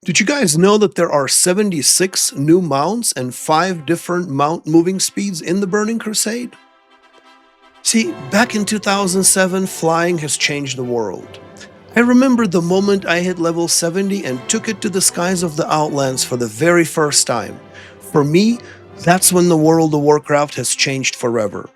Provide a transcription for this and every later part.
Did you guys know that there are 76 new mounts and 5 different mount moving speeds in the Burning Crusade? See, back in 2007, flying has changed the world. I remember the moment I hit level 70 and took it to the skies of the Outlands for the very first time. For me, that's when the World of Warcraft has changed forever.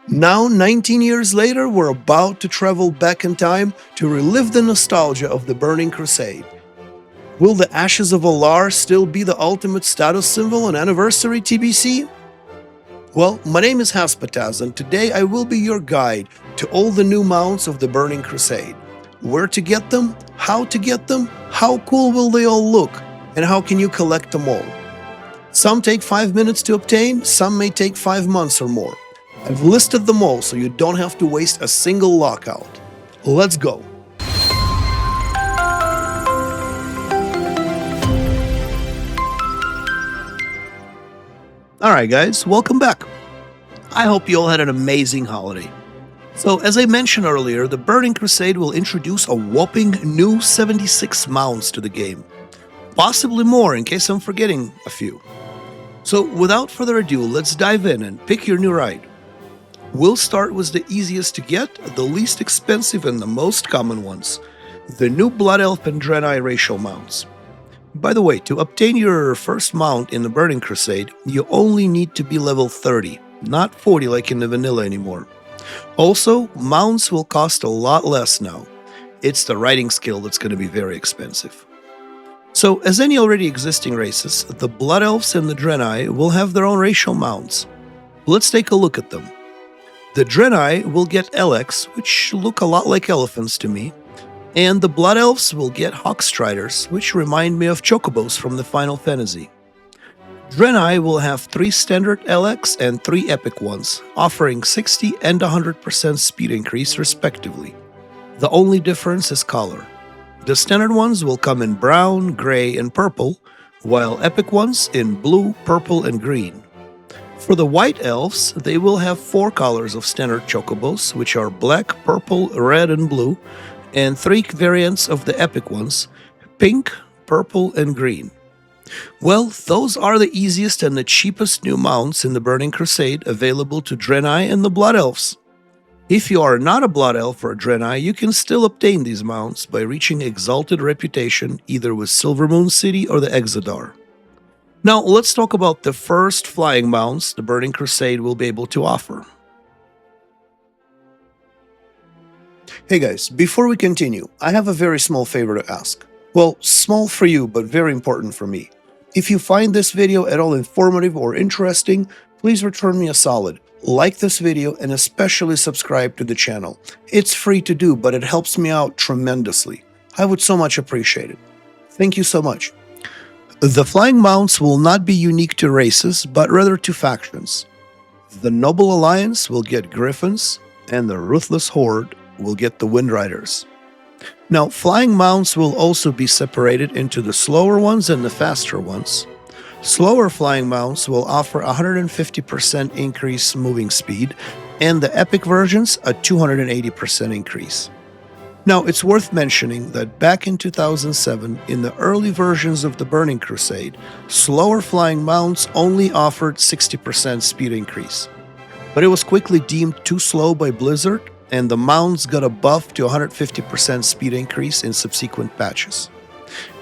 Now, 19 years later, we're about to travel back in time to relive the nostalgia of the Burning Crusade. Will the Ashes of Alar still be the ultimate status symbol on Anniversary TBC? Well, my name is Haspataz, and today I will be your guide to all the new mounts of the Burning Crusade. Where to get them, how cool will they all look, and how can you collect them all? Some take 5 minutes to obtain, some may take 5 months or more. I've listed them all so you don't have to waste a single lockout. Let's go! Alright guys, welcome back. I hope you all had an amazing holiday. So as I mentioned earlier, the Burning Crusade will introduce a whopping new 76 mounts to the game. Possibly more in case I'm forgetting a few. So without further ado, let's dive in and pick your new ride. We'll start with the easiest to get, the least expensive and the most common ones. The new Blood Elf and Draenei racial mounts. By the way, to obtain your first mount in the Burning Crusade, you only need to be level 30, not 40 like in the vanilla anymore. Also, mounts will cost a lot less now. It's the riding skill that's going to be very expensive. So, as any already existing races, the Blood Elves and the Draenei will have their own racial mounts. Let's take a look at them. The Draenei will get Elex, which look a lot like elephants to me, and the Blood Elves will get Hawkstriders, which remind me of Chocobos from the Final Fantasy. Draenei will have 3 standard LX and 3 epic ones, offering 60 and 100% speed increase respectively. The only difference is color. The standard ones will come in brown, gray, and purple, while epic ones in blue, purple, and green. For the White Elves, they will have 4 colors of standard Chocobos, which are black, purple, red, and blue, and 3 variants of the epic ones, pink, purple, and green. Well, those are the easiest and the cheapest new mounts in the Burning Crusade available to Draenei and the Blood Elves. If you are not a Blood Elf or a Draenei, you can still obtain these mounts by reaching Exalted Reputation either with Silvermoon City or the Exodar. Now, let's talk about the first flying mounts the Burning Crusade will be able to offer. Hey guys, before we continue, I have a very small favor to ask. Well, small for you, but very important for me. If you find this video at all informative or interesting, please return me a solid. Like this video and especially subscribe to the channel. It's free to do, but it helps me out tremendously. I would so much appreciate it. Thank you so much. The flying mounts will not be unique to races, but rather to factions. The Noble Alliance will get Griffins, and the Ruthless Horde will get the Windriders. Now, flying mounts will also be separated into the slower ones and the faster ones. Slower flying mounts will offer 150% increase moving speed, and the epic versions a 280% increase. Now, it's worth mentioning that back in 2007, in the early versions of the Burning Crusade, slower flying mounts only offered 60% speed increase. But it was quickly deemed too slow by Blizzard, and the mounts got a buff to 150% speed increase in subsequent patches.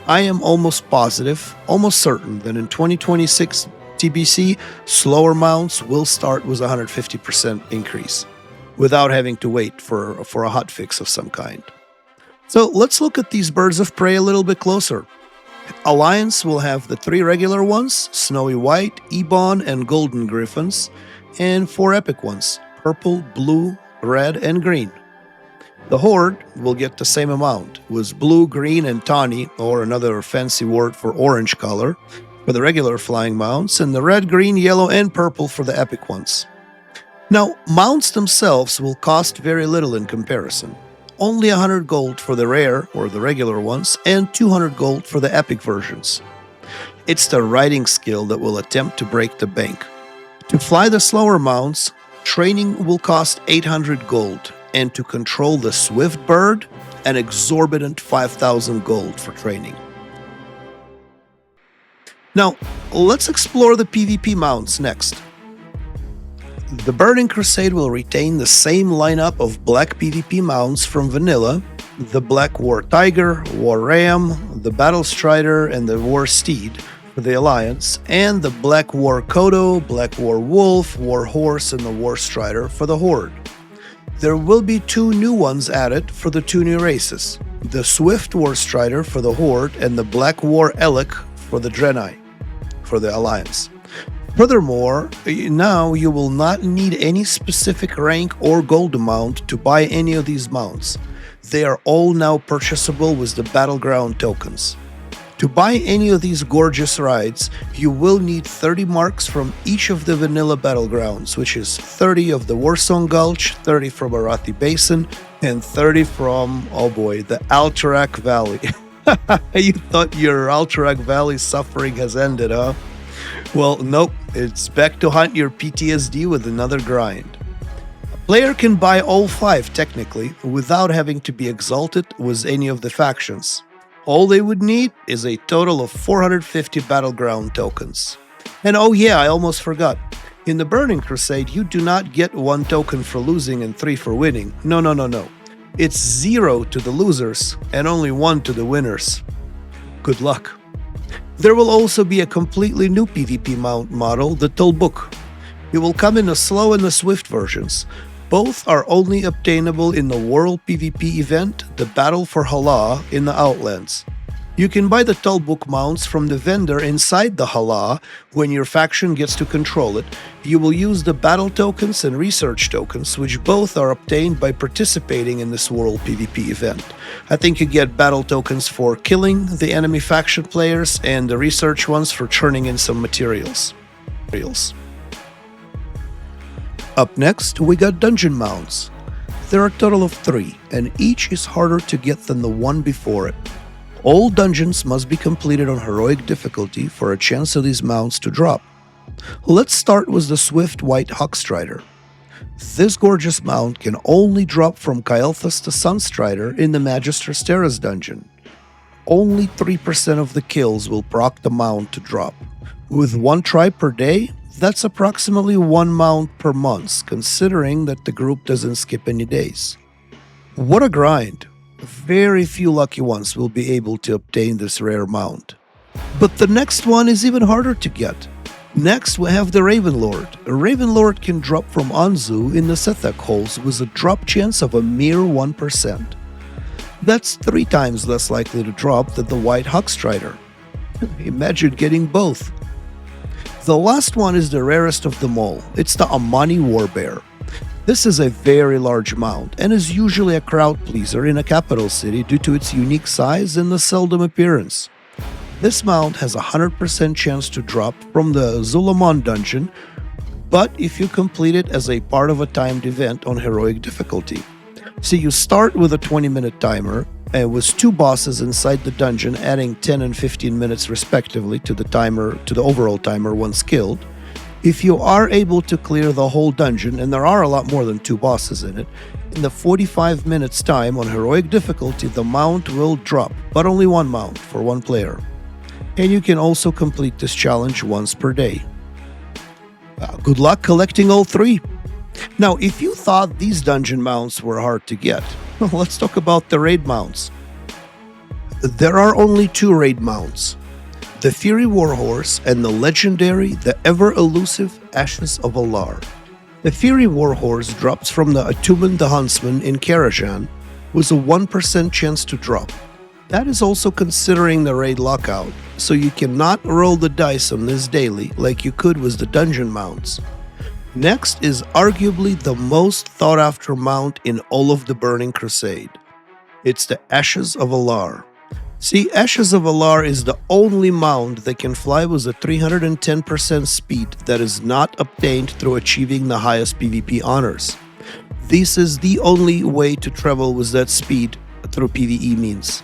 I am almost positive, almost certain, that in 2026 TBC, slower mounts will start with 150% increase, without having to wait for a hotfix of some kind. So let's look at these birds of prey a little bit closer. Alliance will have the 3 regular ones, Snowy White, Ebon, and Golden Griffins, and 4 epic ones, Purple, Blue, Red, and Green. The Horde will get the same amount, with Blue, Green, and Tawny, or another fancy word for orange color, for the regular flying mounts, and the Red, Green, Yellow, and Purple for the epic ones. Now, mounts themselves will cost very little in comparison. Only 100 gold for the rare, or the regular ones, and 200 gold for the epic versions. It's the riding skill that will attempt to break the bank. To fly the slower mounts, training will cost 800 gold, and to control the Swift Bird, an exorbitant 5,000 gold for training. Now, let's explore the PvP mounts next. The Burning Crusade will retain the same lineup of black PvP mounts from vanilla: the Black War Tiger, War Ram, the Battle Strider, and the War Steed for the Alliance, and the Black War Kodo, Black War Wolf, War Horse, and the War Strider for the Horde. There will be 2 new ones added for the 2 new races: the Swift War Strider for the Horde and the Black War Elec for the Draenei for the Alliance. Furthermore, now you will not need any specific rank or gold amount to buy any of these mounts. They are all now purchasable with the Battleground tokens. To buy any of these gorgeous rides, you will need 30 marks from each of the vanilla battlegrounds, which is 30 of the Warsong Gulch, 30 from Arathi Basin, and 30 from, oh boy, the Alterac Valley. You thought your Alterac Valley suffering has ended, huh? Well, nope, it's back to hunt your PTSD with another grind. A player can buy all 5 technically, without having to be exalted with any of the factions. All they would need is a total of 450 Battleground tokens. And oh yeah, I almost forgot. In the Burning Crusade, you do not get 1 token for losing and 3 for winning. No. It's 0 to the losers and only 1 to the winners. Good luck. There will also be a completely new PvP mount model, the Talbuk. It will come in the slow and the swift versions. Both are only obtainable in the World PvP event, the Battle for Hala in the Outlands. You can buy the Talbuk mounts from the vendor inside the Hala when your faction gets to control it. You will use the battle tokens and research tokens, which both are obtained by participating in this World PvP event. I think you get battle tokens for killing the enemy faction players and the research ones for churning in some materials. Up next, we got dungeon mounts. There are a total of 3, and each is harder to get than the one before it. All dungeons must be completed on heroic difficulty for a chance of these mounts to drop. Let's start with the Swift White Hawkstrider. This gorgeous mount can only drop from Kael'thas to Sunstrider in the Magister Steras dungeon. Only 3% of the kills will proc the mount to drop. With 1 try per day, that's approximately 1 mount per month, considering that the group doesn't skip any days. What a grind! Very few lucky ones will be able to obtain this rare mount. But the next one is even harder to get. Next, we have the Ravenlord. A Ravenlord can drop from Anzu in the Sethek holes with a drop chance of a mere 1%. That's 3 times less likely to drop than the White Hawkstrider. Imagine getting both. The last one is the rarest of them all. It's the Amani Warbear. This is a very large mount and is usually a crowd pleaser in a capital city due to its unique size and the seldom appearance. This mount has a 100% chance to drop from the Zulamon dungeon, but if you complete it as a part of a timed event on heroic difficulty. So you start with a 20-minute timer, and with 2 bosses inside the dungeon adding 10 and 15 minutes respectively to the overall timer once killed. If you are able to clear the whole dungeon, and there are a lot more than 2 bosses in it, in the 45 minutes time on heroic difficulty, the mount will drop, but only 1 mount for 1 player. And you can also complete this challenge once per day. Good luck collecting all 3. Now, if you thought these dungeon mounts were hard to get, well, let's talk about the raid mounts. There are only 2 raid mounts: the Fury Warhorse and the legendary, the ever-elusive Ashes of Alar. The Fury Warhorse drops from the Atumen the Huntsman in Karajan with a 1% chance to drop. That is also considering the raid lockout, so you cannot roll the dice on this daily like you could with the dungeon mounts. Next is arguably the most sought after mount in all of the Burning Crusade. It's the Ashes of Alar. See, Ashes of Alar is the only mount that can fly with a 310% speed that is not obtained through achieving the highest PvP honors. This is the only way to travel with that speed through PvE means.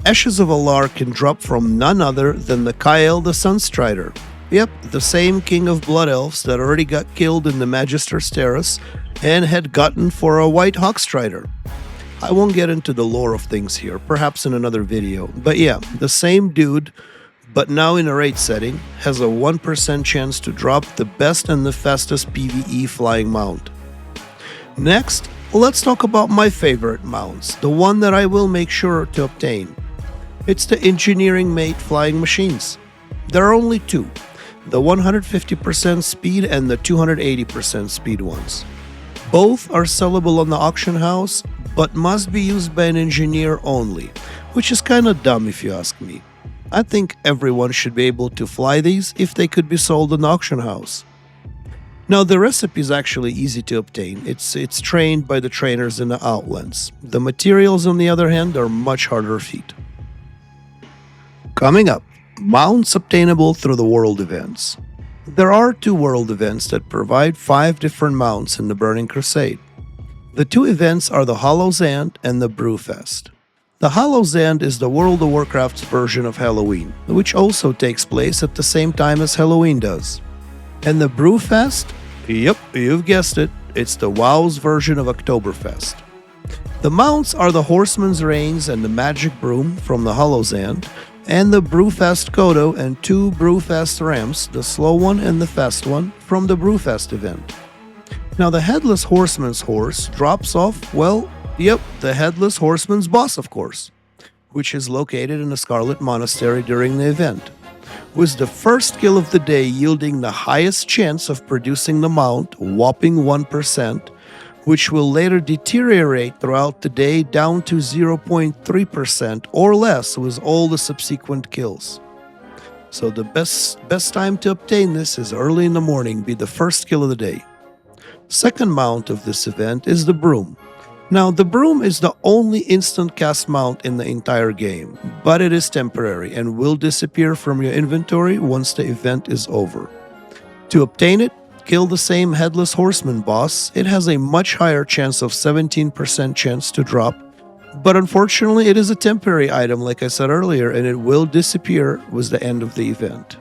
Ashes of Alar can drop from none other than the Kael the Sunstrider. Yep, the same king of blood elves that already got killed in the Magister Steras and had gotten for a White Hawkstrider. I won't get into the lore of things here, perhaps in another video, but yeah, the same dude, but now in a raid setting, has a 1% chance to drop the best and the fastest PvE flying mount. Next, let's talk about my favorite mounts, the one that I will make sure to obtain. It's the engineering made flying machines. There are only two, the 150% speed and the 280% speed ones. Both are sellable on the auction house, but must be used by an engineer only, which is kinda dumb if you ask me. I think everyone should be able to fly these if they could be sold in the auction house. Now the recipe is actually easy to obtain, it's trained by the trainers in the Outlands. The materials on the other hand are much harder feat. Coming up, mounts obtainable through the world events. There are 2 world events that provide 5 different mounts in the Burning Crusade. The 2 events are the Hollow's End and the Brewfest. The Hollow's End is the World of Warcraft's version of Halloween, which also takes place at the same time as Halloween does. And the Brewfest? Yep, you've guessed it, it's the WoW's version of Oktoberfest. The mounts are the Horseman's Reins and the Magic Broom from the Hollow's End, and the Brewfest Kodo and 2 Brewfest Ramps, the slow one and the fast one, from the Brewfest event. Now the Headless Horseman's horse drops off, well, yep, the Headless Horseman's boss of course, which is located in the Scarlet Monastery during the event, with the first kill of the day yielding the highest chance of producing the mount, whopping 1%, which will later deteriorate throughout the day down to 0.3% or less with all the subsequent kills. So the best time to obtain this is early in the morning, be the first kill of the day. Second mount of this event is the Broom. Now the Broom is the only instant cast mount in the entire game, but it is temporary and will disappear from your inventory once the event is over. To obtain it, kill the same Headless Horseman boss. It has a much higher chance of 17% chance to drop, but unfortunately it is a temporary item like I said earlier, and it will disappear with the end of the event.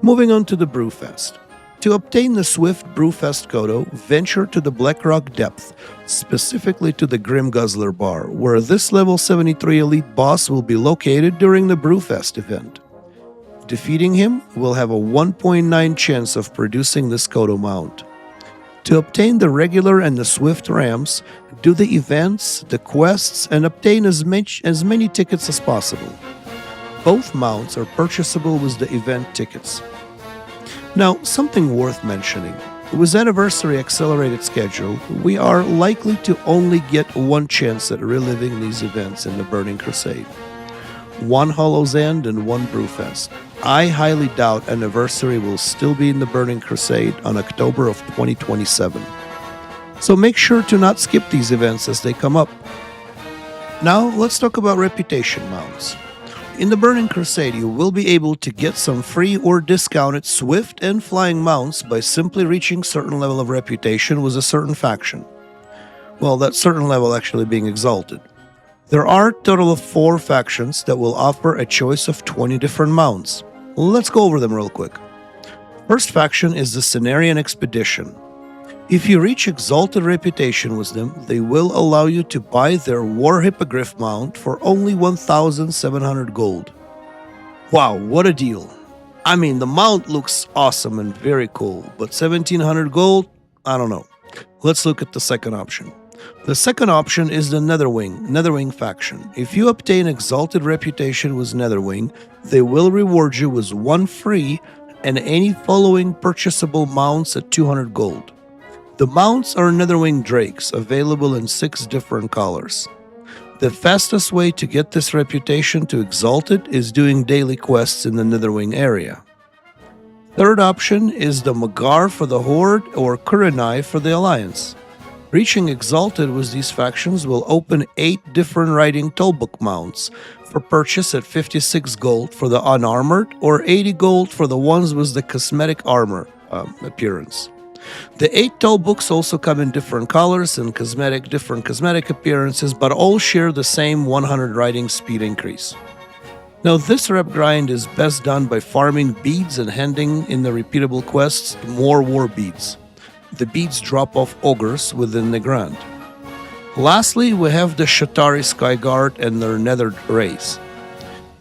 Moving on to the Brewfest. To obtain the Swift Brewfest Kodo, venture to the Blackrock Depth, specifically to the Grim Guzzler Bar, where this level 73 elite boss will be located during the Brewfest event. Defeating him will have a 1.9 chance of producing this Kodo mount. To obtain the regular and the Swift Rams, do the events, the quests, and obtain as many tickets as possible. Both mounts are purchasable with the event tickets. Now, something worth mentioning. With Anniversary Accelerated Schedule, we are likely to only get one chance at reliving these events in the Burning Crusade. 1 Hollow's End and 1 Brewfest. I highly doubt Anniversary will still be in the Burning Crusade on October of 2027. So make sure to not skip these events as they come up. Now, let's talk about reputation mounts. In the Burning Crusade, you will be able to get some free or discounted swift and flying mounts by simply reaching certain level of reputation with a certain faction. Well, that certain level actually being exalted. There are a total of 4 factions that will offer a choice of 20 different mounts. Let's go over them real quick. First faction is the Cenarian Expedition. If you reach exalted reputation with them, they will allow you to buy their War Hippogriff mount for only 1,700 gold. Wow, what a deal. I mean, the mount looks awesome and very cool, but 1,700 gold? I don't know. Let's look at the second option. The second option is the Netherwing faction. If you obtain exalted reputation with Netherwing, they will reward you with 1 free and any following purchasable mounts at 200 gold. The mounts are Netherwing Drakes, available in 6 different colors. The fastest way to get this reputation to Exalted is doing daily quests in the Netherwing area. Third option is the Magar for the Horde or Kurenai for the Alliance. Reaching Exalted with these factions will open 8 different riding Talbuk mounts for purchase at 56 gold for the unarmored or 80 gold for the ones with the cosmetic armor appearance. The 8 Talbuks also come in different colors and different cosmetic appearances, but all share the same 100 riding speed increase. Now this rep grind is best done by farming beads and handing in the repeatable quests more war beads. The beads drop off ogres within the ground. Lastly, we have the Shatari Skyguard and their Nethered race.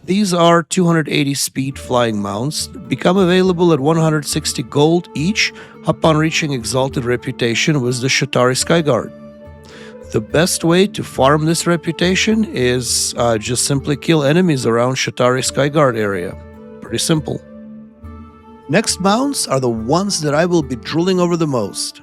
These are 280 speed flying mounts, become available at 160 gold each upon reaching Exalted Reputation with the Shatari Skyguard. The best way to farm this reputation is just simply kill enemies around Shatari Skyguard area. Pretty simple. Next mounts are the ones that I will be drooling over the most.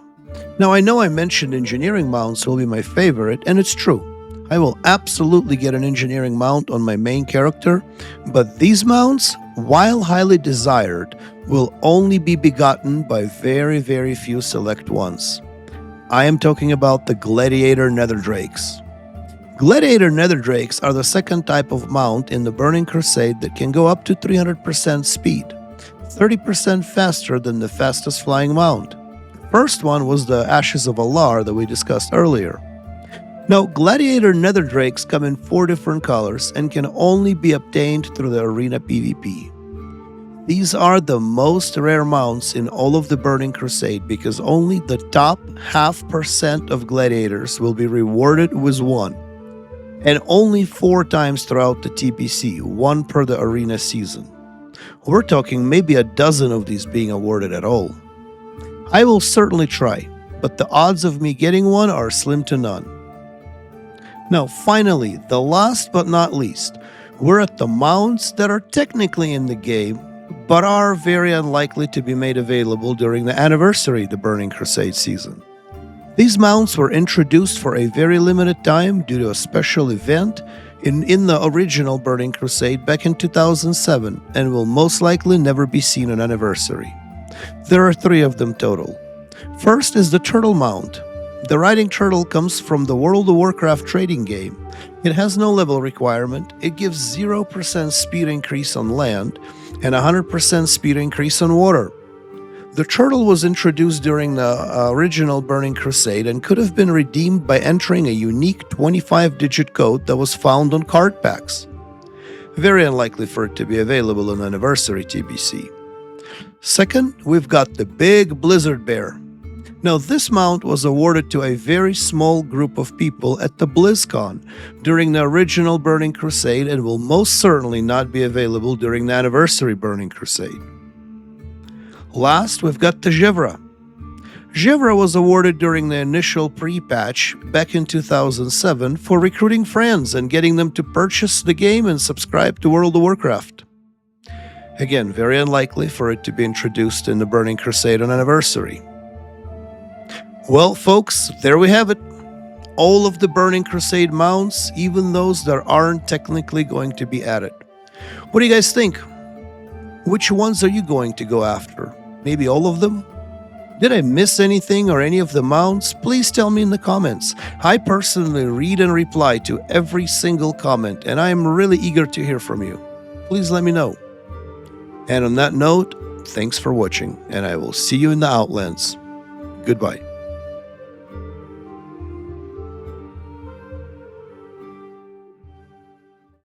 Now I know I mentioned engineering mounts will be my favorite, and it's true. I will absolutely get an engineering mount on my main character, but these mounts, while highly desired, will only be begotten by very, very few select ones. I am talking about the Gladiator Netherdrakes. Gladiator Netherdrakes are the second type of mount in the Burning Crusade that can go up to 300% speed, 30% faster than the fastest flying mount. First one was the Ashes of Alar that we discussed earlier. Now, Gladiator Netherdrakes come in 4 different colors and can only be obtained through the arena PvP. These are the most rare mounts in all of the Burning Crusade because only the top 0.5% of gladiators will be rewarded with one, and only 4 times throughout the TPC, 1 per the arena season. We're talking maybe a dozen of these being awarded at all. I will certainly try, but the odds of me getting one are slim to none. Now, finally, the last but not least, we're at the mounts that are technically in the game, but are very unlikely to be made available during the anniversary of the Burning Crusade season. These mounts were introduced for a very limited time due to a special event in the original Burning Crusade back in 2007 and will most likely never be seen on anniversary. There are 3 of them total. First is the Turtle Mount. The riding turtle comes from the World of Warcraft trading game. It has no level requirement, it gives 0% speed increase on land and 100% speed increase on water. The turtle was introduced during the original Burning Crusade and could have been redeemed by entering a unique 25-digit code that was found on card packs. Very unlikely for it to be available on Anniversary TBC. Second, we've got the Big Blizzard Bear. Now, this mount was awarded to a very small group of people at the BlizzCon during the original Burning Crusade and will most certainly not be available during the Anniversary Burning Crusade. Last, we've got the Gevra. Gevra was awarded during the initial pre-patch back in 2007 for recruiting friends and getting them to purchase the game and subscribe to World of Warcraft. Again, very unlikely for it to be introduced in the Burning Crusade on Anniversary. Well, folks, there we have it. All of the Burning Crusade mounts, even those that aren't technically going to be added. What do you guys think? Which ones are you going to go after? Maybe all of them? Did I miss anything or any of the mounts? Please tell me in the comments. I personally read and reply to every single comment, and I am really eager to hear from you. Please let me know. And on that note, thanks for watching, and I will see you in the Outlands. Goodbye.